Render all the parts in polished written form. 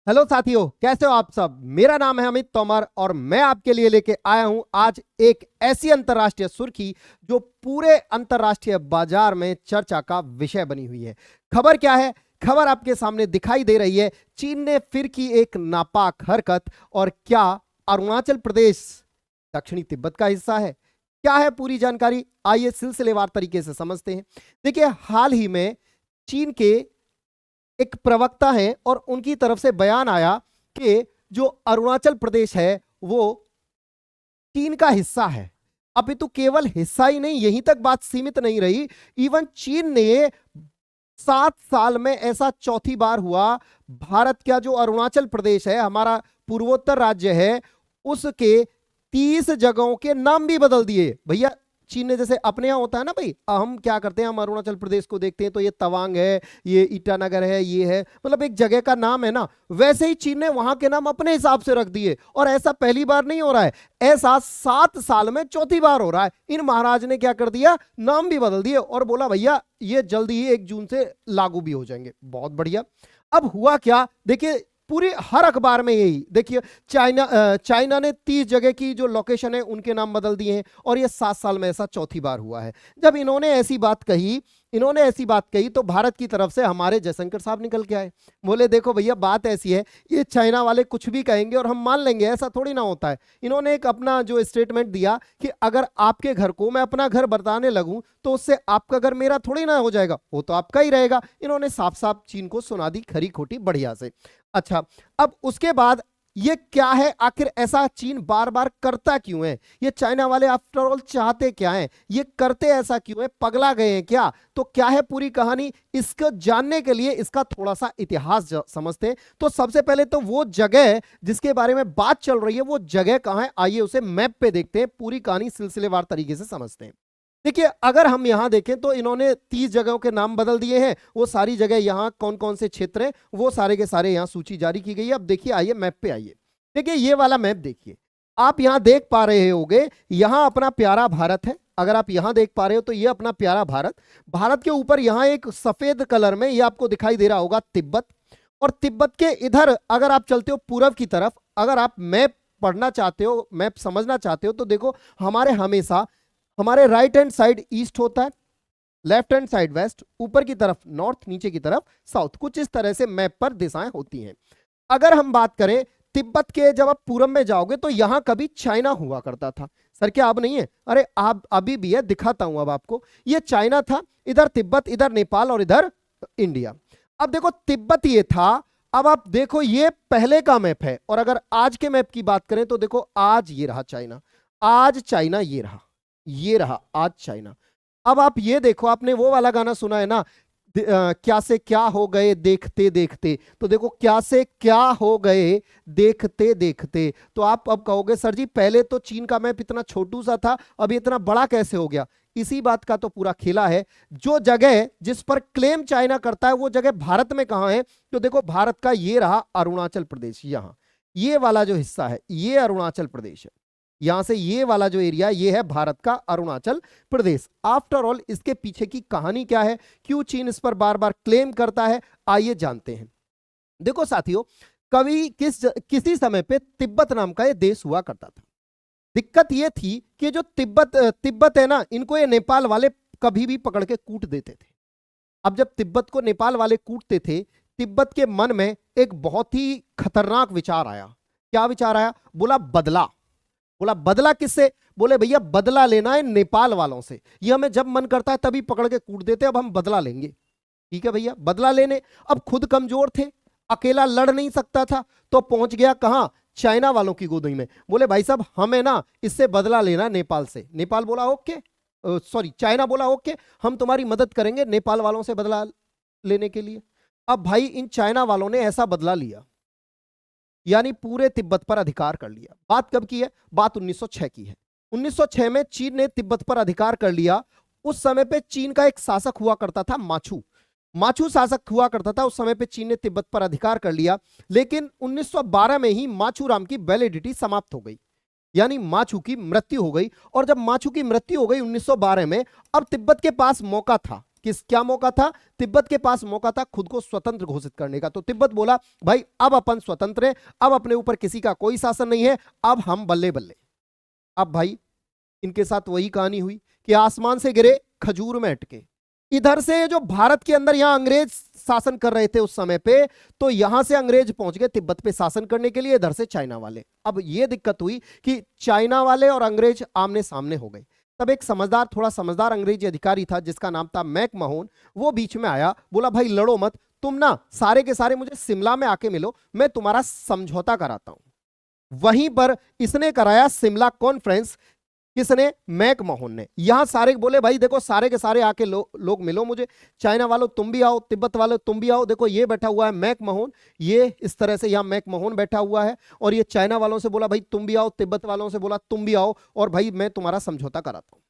Hello साथियों, कैसे हो आप सब। मेरा नाम है अमित तोमर और मैं आपके लिए लेके आया हूं आज एक ऐसी अंतरराष्ट्रीय सुर्खी जो पूरे अंतरराष्ट्रीय बाजार में चर्चा का विषय बनी हुई है। खबर क्या है? खबर आपके सामने दिखाई दे रही है। चीन ने फिर की एक नापाक हरकत। और क्या अरुणाचल प्रदेश दक्षिणी तिब्बत का हिस्सा है? क्या है पूरी जानकारी, आइए सिलसिलेवार तरीके से समझते हैं। देखिए, हाल ही में चीन के एक प्रवक्ता है और उनकी तरफ से बयान आया कि जो अरुणाचल प्रदेश है वो चीन का हिस्सा है। अभी तो केवल हिस्सा ही नहीं, यहीं तक बात सीमित नहीं रही। इवन चीन ने 7 साल में ऐसा चौथी बार हुआ, भारत का जो अरुणाचल प्रदेश है, हमारा पूर्वोत्तर राज्य है, उसके 30 जगहों के नाम भी बदल दिए। भैया, चीन ने जैसे अपने यहां होता है ना भाई, हम क्या करते हैं, हम अरुणाचल प्रदेश को देखते हैं तो ये तवांग है, ये ईटानगर है, ये है, मतलब एक जगह का नाम है ना, वैसे ही चीन ने वहां के नाम अपने हिसाब से रख दिए। और ऐसा पहली बार नहीं हो रहा है, ऐसा 7 साल में चौथी बार हो रहा है। इन महाराज ने क्या कर दिया, नाम भी बदल दिए और बोला भैया ये जल्दी ही 1 जून से लागू भी हो जाएंगे। बहुत बढ़िया। अब हुआ क्या, देखिए पूरी हर अखबार में यही देखिए, चाइना ने 30 जगह की जो लोकेशन है उनके नाम बदल दिए हैं और ये 7 साल में ऐसा चौथी बार हुआ है। जब इन्होंने ऐसी बात कही तो भारत की तरफ से हमारे जयशंकर साहब निकल के आए। बोले देखो भैया, बात ऐसी है, ये चाइना वाले कुछ भी कहेंगे और हम मान लेंगे, ऐसा थोड़ी ना होता है। इन्होंने एक अपना जो स्टेटमेंट दिया कि अगर आपके घर को मैं अपना घर बताने लगूं तो उससे आपका घर मेरा थोड़ी ना हो जाएगा, वो तो आपका ही रहेगा। इन्होंने साफ साफ चीन को सुना दी खरी खोटी बढ़िया से। अच्छा, अब उसके बाद ये क्या है, आखिर ऐसा चीन बार बार करता क्यों है? ये चाइना वाले आफ्टर ऑल चाहते क्या है, ये करते ऐसा क्यों है, पगला गए हैं क्या? तो क्या है पूरी कहानी, इसको जानने के लिए इसका थोड़ा सा इतिहास समझते हैं। तो सबसे पहले तो वो जगह जिसके बारे में बात चल रही है, वो जगह कहां है, आइए उसे मैप पे देखते हैं, पूरी कहानी सिलसिलेवार तरीके से समझते हैं। देखिए, अगर हम यहां देखें तो इन्होंने 30 जगहों के नाम बदल दिए हैं। वो सारी जगह यहां कौन कौन से क्षेत्र हैं वो सारे के सारे यहां सूची जारी की गई है। अब देखिए, आइए मैप पे आइए। देखिए, ये वाला मैप देखिए, आप यहां देख पा रहे होंगे, यहां अपना प्यारा भारत है। अगर आप यहां देख पा रहे हो तो ये अपना प्यारा भारत, भारत के ऊपर यहां एक सफेद कलर में ये आपको दिखाई दे रहा होगा तिब्बत। और तिब्बत के इधर अगर आप चलते हो पूर्व की तरफ, अगर आप मैप पढ़ना चाहते हो, मैप समझना चाहते हो, तो देखो हमेशा हमारे राइट हैंड साइड ईस्ट होता है, लेफ्ट हैंड साइड वेस्ट, ऊपर की तरफ नॉर्थ, नीचे की तरफ साउथ। कुछ इस तरह से मैप पर दिशाएं होती हैं। अगर हम बात करें तिब्बत के, जब आप पूरब में जाओगे तो यहां कभी चाइना हुआ करता था। सर क्या अब नहीं है? अरे आप अभी भी है, दिखाता हूं अब आपको। ये चाइना था, इधर तिब्बत, इधर नेपाल और इधर इंडिया। अब देखो तिब्बत ये था। अब आप देखो, ये पहले का मैप है और अगर आज के मैप की बात करें तो देखो, आज ये रहा चाइना, आज चाइना ये रहा आज चाइना। अब आप ये देखो, आपने वो वाला गाना सुना है ना, क्या से क्या हो गए देखते देखते। तो देखो, क्या से क्या हो गए देखते देखते। तो आप अब कहोगे सर जी, पहले तो चीन का मैप इतना छोटू सा था, अब इतना बड़ा कैसे हो गया? इसी बात का तो पूरा खेला है। जो जगह जिस पर क्लेम चाइना करता है वो जगह भारत में कहां है? तो देखो, भारत का ये रहा अरुणाचल प्रदेश। यहां ये वाला जो हिस्सा है ये अरुणाचल प्रदेश है। यहां से ये वाला जो एरिया ये है भारत का अरुणाचल प्रदेश। आफ्टर ऑल इसके पीछे की कहानी क्या है, क्यों चीन इस पर बार बार क्लेम करता है, आइए जानते हैं। देखो साथियों, कभी किसी समय पे तिब्बत नाम का ये देश हुआ करता था। दिक्कत ये थी कि जो तिब्बत है ना, इनको ये नेपाल वाले कभी भी पकड़ के कूट देते थे। अब जब तिब्बत को नेपाल वाले कूटते थे, तिब्बत के मन में एक बहुत ही खतरनाक विचार आया। क्या विचार आया? बोला बदला किससे? बोले भैया बदला लेना है नेपाल वालों से, ये हमें जब मन करता है तभी पकड़ के कूट देते, अब हम बदला लेंगे। ठीक है भैया, बदला लेने। अब खुद कमजोर थे, अकेला लड़ नहीं सकता था, तो पहुंच गया कहां? चाइना वालों की गोदी में। बोले भाई साहब, हमें ना इससे बदला लेना नेपाल से। नेपाल बोला ओके, सॉरी चाइना बोला ओके, हम तुम्हारी मदद करेंगे नेपाल वालों से बदला लेने के लिए। अब भाई इन चाइना वालों ने ऐसा बदला लिया, यानी पूरे तिब्बत पर अधिकार कर लिया। बात कब की है? बात 1906 की है। 1906 में चीन ने तिब्बत पर अधिकार कर लिया। उस समय पे चीन का एक शासक हुआ करता था, माछू शासक हुआ करता था। उस समय पे चीन ने तिब्बत पर अधिकार कर लिया, लेकिन 1912 में ही माछू राम की वैलिडिटी समाप्त हो गई, यानी माछू की मृत्यु हो गई। और जब माछू की मृत्यु हो गई 1912 में, अब तिब्बत के पास मौका था क्या मौका था? तिब्बत के पास मौका था खुद को स्वतंत्र घोषित करने का। तो तिब्बत बोला भाई अब अपन स्वतंत्र हैं, अब अपने ऊपर किसी का कोई शासन नहीं है, अब हम बल्ले बल्ले। अब भाई इनके साथ वही कहानी हुई कि आसमान से गिरे खजूर में अटके। इधर से जो भारत के अंदर यहां अंग्रेज शासन कर रहे थे उस समय पे, तो यहां से अंग्रेज पहुंच गए तिब्बत पे शासन करने के लिए, इधर से चाइना वाले। अब यह दिक्कत हुई कि चाइना वाले और अंग्रेज आमने सामने हो गए। तब एक समझदार, थोड़ा समझदार अंग्रेजी अधिकारी था जिसका नाम था मैकमोहन, वो बीच में आया, बोला भाई लड़ो मत, तुम ना सारे के सारे मुझे शिमला में आके मिलो, मैं तुम्हारा समझौता कराता हूं। वहीं पर इसने कराया शिमला कॉन्फ्रेंस। किसने? मैकमोहन ने। यहां सारे बोले भाई देखो सारे के सारे आके लोग मिलो मुझे, चाइना वालों तुम भी आओ, तिब्बत वालों तुम भी आओ। देखो ये बैठा हुआ है मैकमोहन, ये इस तरह से यहां मैकमोहन बैठा हुआ है, और ये चाइना वालों से बोला भाई तुम भी आओ, तिब्बत वालों से बोला तुम भी आओ, और भाई मैं तुम्हारा समझौता कराता हूं।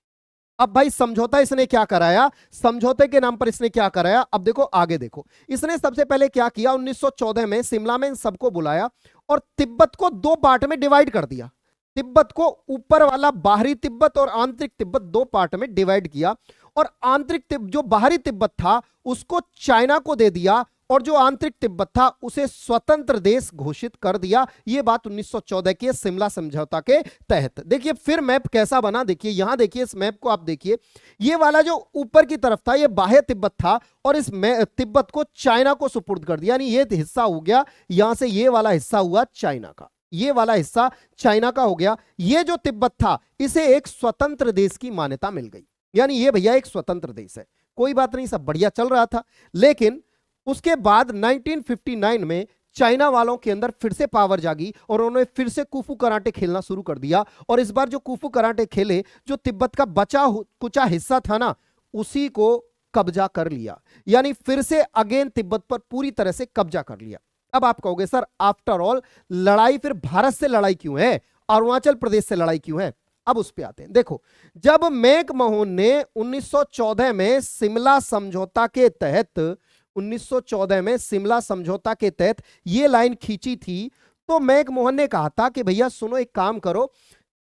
अब भाई समझौता इसने क्या कराया, समझौते के नाम पर इसने क्या कराया, अब देखो आगे देखो। इसने सबसे पहले क्या किया, 1914 में शिमला में इन सबको बुलाया और तिब्बत को दो पार्ट में डिवाइड कर दिया। तिब्बत को ऊपर वाला बाहरी तिब्बत और आंतरिक तिब्बत दो पार्ट में डिवाइड किया, और आंतरिक जो बाहरी तिब्बत था उसको चाइना को दे दिया, और जो आंतरिक तिब्बत था उसे स्वतंत्र देश घोषित कर दिया। यह बात 1914 के शिमला समझौता के तहत। देखिए फिर मैप कैसा बना, देखिए यहां देखिए इस मैप को आप देखिए, ये वाला जो ऊपर की तरफ था ये बाह्य तिब्बत था, और इस तिब्बत को चाइना को सुपुर्द कर दिया, यानी ये हिस्सा हो गया, यहां से ये वाला हिस्सा हुआ चाइना का, ये वाला हिस्सा चाइना का हो गया। ये जो तिब्बत था इसे एक स्वतंत्र देश की मान्यता मिल गई, यानी ये भैया एक स्वतंत्र देश है। कोई बात नहीं, सब बढ़िया चल रहा था। लेकिन उसके बाद 1959 में चाइना वालों के अंदर फिर से पावर जागी और उन्होंने फिर से कुफू कराटे खेलना शुरू कर दिया, और इस बार जो कुफू कराटे खेले, जो तिब्बत का बचा कुचा हिस्सा था ना उसी को कब्जा कर लिया, यानी फिर से अगेन तिब्बत पर पूरी तरह से कब्जा कर लिया। अब आप कहोगे सर आफ्टर ऑल लड़ाई फिर भारत से लड़ाई क्यों है, अरुणाचल प्रदेश से लड़ाई क्यों है? अब उस पे आते हैं। देखो जब मैकमोहन ने 1914 में शिमला समझौता के तहत 1914 में शिमला समझौता के तहत ये लाइन खींची थी, तो मैकमोहन ने कहा था कि भैया सुनो एक काम करो,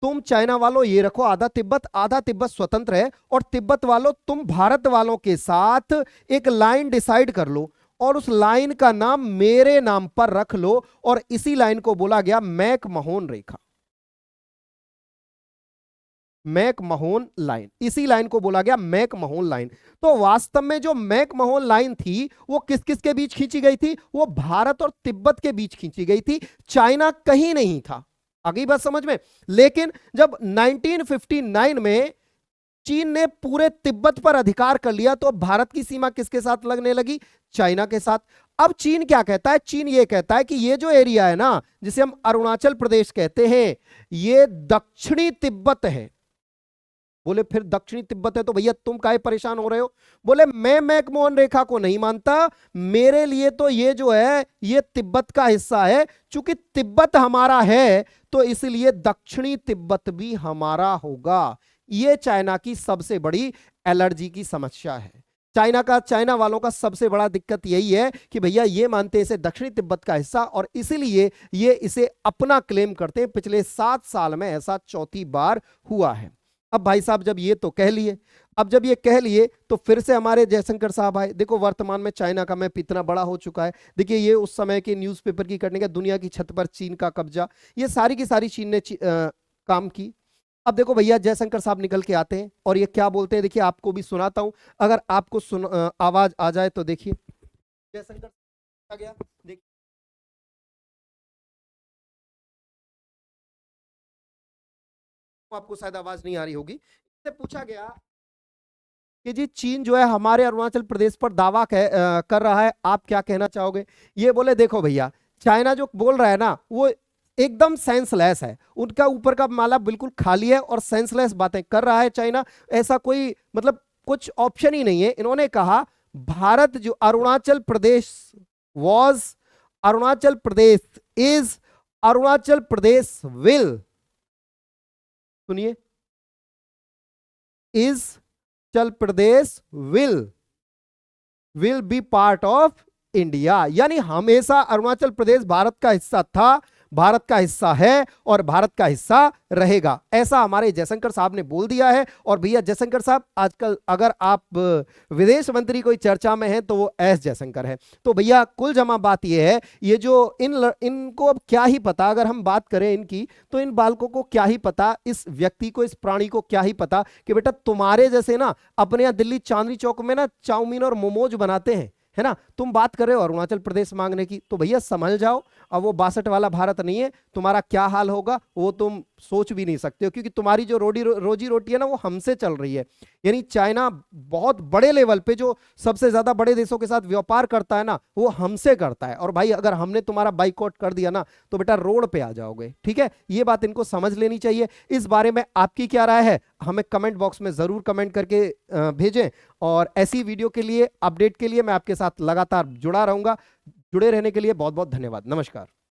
तुम चाइना वालों ये रखो आधा तिब्बत स्वतंत्र है, और तिब्बत वालों तुम भारत वालों के साथ एक लाइन डिसाइड कर लो, और उस लाइन का नाम मेरे नाम पर रख लो, और इसी लाइन को बोला गया मैकमोहन रेखा, मैकमोहन लाइन। इसी लाइन को बोला गया मैकमोहन लाइन। तो वास्तव में जो मैकमोहन लाइन थी वो किस किस के बीच खींची गई थी? वो भारत और तिब्बत के बीच खींची गई थी, चाइना कहीं नहीं था। आगे बात समझ में। लेकिन जब 1959 में चीन ने पूरे तिब्बत पर अधिकार कर लिया, तो भारत की सीमा किसके साथ लगने लगी? चाइना के साथ। अब चीन क्या कहता है? चीन ये कहता है कि ये जो एरिया है ना, जिसे हम अरुणाचल प्रदेश कहते हैं, ये दक्षिणी तिब्बत है। बोले फिर दक्षिणी तिब्बत है तो भैया तुम काहे परेशान हो रहे हो? बोले मैं मैकमोहन रेखा को नहीं मानता, मेरे लिए तो ये जो है ये तिब्बत का हिस्सा है, चूंकि तिब्बत हमारा है तो इसलिए दक्षिणी तिब्बत भी हमारा होगा। ये चाइना की सबसे बड़ी एलर्जी की समस्या है। चाइना वालों का सबसे बड़ा दिक्कत यही है कि भैया ये मानते हैं इसे दक्षिणी तिब्बत का हिस्सा, और इसीलिए ये इसे अपना क्लेम करते हैं। पिछले 7 साल में ऐसा चौथी बार हुआ है। अब भाई साहब जब ये तो कह लिए, अब जब ये कह लिए तो फिर से हमारे जयशंकर साहब आए। देखो वर्तमान में चाइना का मैप इतना बड़ा हो चुका है। देखिए ये उस समय के न्यूज़पेपर की कटने का, दुनिया की छत पर चीन का कब्जा, ये सारी की सारी चीन ने काम की। अब देखो भैया जयशंकर साहब निकल के आते हैं और ये क्या बोलते हैं, देखिए आपको भी सुनाता हूं, अगर आपको आवाज आ जाए तो देखिए। जयशंकर आ गया, देखिए आपको शायद आवाज नहीं आ रही होगी। इससे पूछा गया कि जी चीन जो है हमारे अरुणाचल प्रदेश पर दावा कर रहा है, आप क्या कहना चाहोगे? ये बोले देखो भैया चाइना जो बोल रहा है ना वो एकदम सेंसलेस है, उनका ऊपर का माला बिल्कुल खाली है और सेंसलेस बातें कर रहा है चाइना। ऐसा कोई मतलब कुछ ऑप्शन ही नहीं है। इन्होंने कहा भारत जो Arunachal Pradesh was, Arunachal Pradesh is, Arunachal Pradesh will, सुनिए, is Arunachal Pradesh will be part of India, यानी हमेशा अरुणाचल प्रदेश भारत का हिस्सा था, भारत का हिस्सा है और भारत का हिस्सा रहेगा, ऐसा हमारे जयशंकर साहब ने बोल दिया है। और भैया जयशंकर साहब आजकल अगर आप विदेश मंत्री कोई चर्चा में हैं तो वो एस जयशंकर है। तो भैया कुल जमा बात ये है, ये जो इनको अब क्या ही पता, अगर हम बात करें इनकी, तो इन बालकों को क्या ही पता, इस व्यक्ति को, इस प्राणी को क्या ही पता कि बेटा तुम्हारे जैसे ना अपने यहाँ दिल्ली चांदनी चौक में ना चाउमीन और मोमोज बनाते हैं, है ना, तुम बात कर रहे हो अरुणाचल प्रदेश मांगने की। तो भैया समझ जाओ, अब वो 62 वाला भारत नहीं है, तुम्हारा क्या हाल होगा वो तुम सोच भी नहीं सकते हो, क्योंकि तुम्हारी जो रोजी रोटी है ना वो हमसे चल रही है। यानी चाइना बहुत बड़े लेवल पे जो सबसे ज्यादा बड़े देशों के साथ व्यापार करता है ना, वो हमसे करता है। और भाई अगर हमने तुम्हारा बाइकआउट कर दिया ना तो बेटा रोड पे आ जाओगे, ठीक है, ये बात इनको समझ लेनी चाहिए। इस बारे में आपकी क्या राय है, हमें कमेंट बॉक्स में जरूर कमेंट करके भेजें। और ऐसी वीडियो के लिए, अपडेट के लिए मैं आपके साथ लगातार जुड़ा रहूंगा। जुड़े रहने के लिए बहुत बहुत धन्यवाद। नमस्कार।